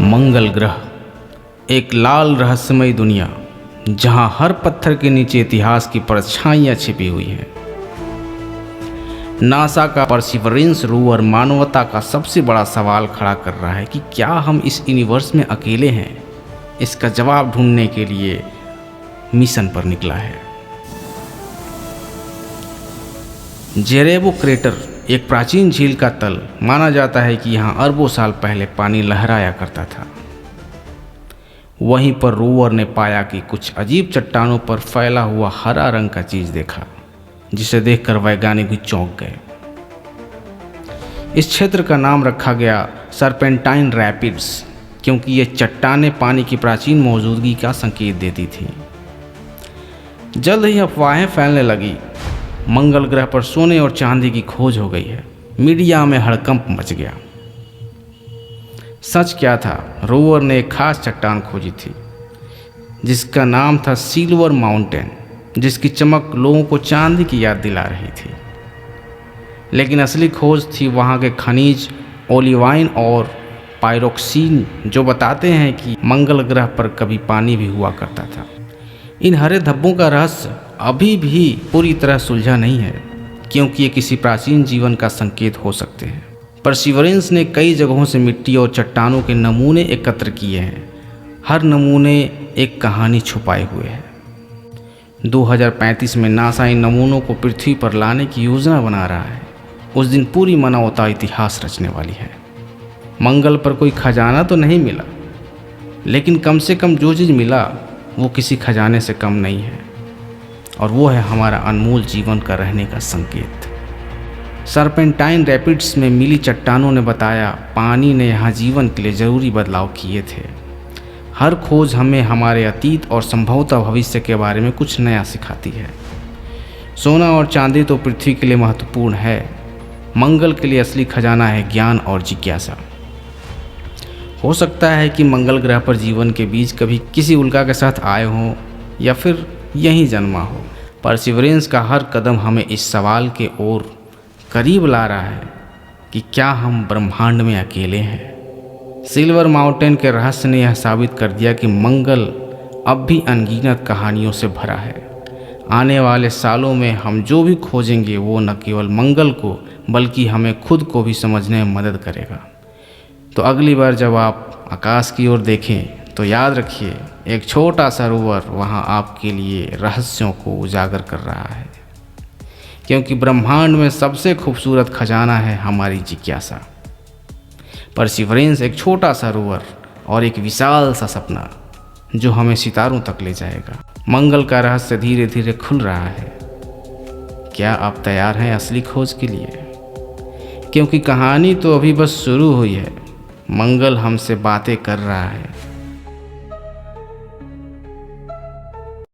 मंगल ग्रह एक लाल रहस्यमय दुनिया, जहां हर पत्थर के नीचे इतिहास की परछाइयां छिपी हुई हैं। नासा का परसिवरेंस रोवर मानवता का सबसे बड़ा सवाल खड़ा कर रहा है कि क्या हम इस यूनिवर्स में अकेले हैं। इसका जवाब ढूंढने के लिए मिशन पर निकला है। जेरेबो क्रेटर एक प्राचीन झील का तल माना जाता है कि यहाँ अरबों साल पहले पानी लहराया करता था। वहीं पर रोवर ने पाया कि कुछ अजीब चट्टानों पर फैला हुआ हरा रंग का चीज देखा, जिसे देखकर वैज्ञानिक भी चौंक गए। इस क्षेत्र का नाम रखा गया सरपेंटाइन रैपिड्स, क्योंकि ये चट्टानें पानी की प्राचीन मौजूदगी का संकेत देती थीं। जल्द ही अफवाहें फैलने लगी, मंगल ग्रह पर सोने और चांदी की खोज हो गई है। मीडिया में हड़कंप मच गया। सच क्या था? रोवर ने एक खास चट्टान खोजी थी जिसका नाम था सिल्वर माउंटेन, जिसकी चमक लोगों को चांदी की याद दिला रही थी। लेकिन असली खोज थी वहाँ के खनिज ओलिवाइन और पायरोक्सिन, जो बताते हैं कि मंगल ग्रह पर कभी पानी भी हुआ करता था। इन हरे धब्बों का रहस्य अभी भी पूरी तरह सुलझा नहीं है, क्योंकि ये किसी प्राचीन जीवन का संकेत हो सकते हैं। परसिवरेंस ने कई जगहों से मिट्टी और चट्टानों के नमूने एकत्र किए हैं। हर नमूने एक कहानी छुपाए हुए है। 2035 में नासा इन नमूनों को पृथ्वी पर लाने की योजना बना रहा है। उस दिन पूरी मानवता इतिहास रचने वाली है। मंगल पर कोई खजाना तो नहीं मिला, लेकिन कम से कम जो चीज़ मिला वो किसी खजाने से कम नहीं है, और वो है हमारा अनमोल जीवन का रहने का संकेत। सरपेंटाइन रैपिड्स में मिली चट्टानों ने बताया पानी ने यहाँ जीवन के लिए ज़रूरी बदलाव किए थे। हर खोज हमें हमारे अतीत और संभवतः भविष्य के बारे में कुछ नया सिखाती है। सोना और चांदी तो पृथ्वी के लिए महत्वपूर्ण है, मंगल के लिए असली खजाना है ज्ञान और जिज्ञासा। हो सकता है कि मंगल ग्रह पर जीवन के बीज कभी किसी उल्का के साथ आए हों, या फिर यहीं जन्मा हो। परसिवरेंस का हर कदम हमें इस सवाल के ओर करीब ला रहा है कि क्या हम ब्रह्मांड में अकेले हैं। सिल्वर माउंटेन के रहस्य ने यह साबित कर दिया कि मंगल अब भी अनगिनत कहानियों से भरा है। आने वाले सालों में हम जो भी खोजेंगे वो न केवल मंगल को बल्कि हमें खुद को भी समझने में मदद करेगा। तो अगली बार जब आप आकाश की ओर देखें तो याद रखिए, एक छोटा सा रोवर वहाँ आपके लिए रहस्यों को उजागर कर रहा है, क्योंकि ब्रह्मांड में सबसे खूबसूरत खजाना है हमारी जिज्ञासा। परसिवरेंस एक छोटा सा रोवर और एक विशाल सा सपना जो हमें सितारों तक ले जाएगा। मंगल का रहस्य धीरे धीरे खुल रहा है। क्या आप तैयार हैं असली खोज के लिए? क्योंकि कहानी तो अभी बस शुरू हुई है। मंगल हमसे बातें कर रहा है।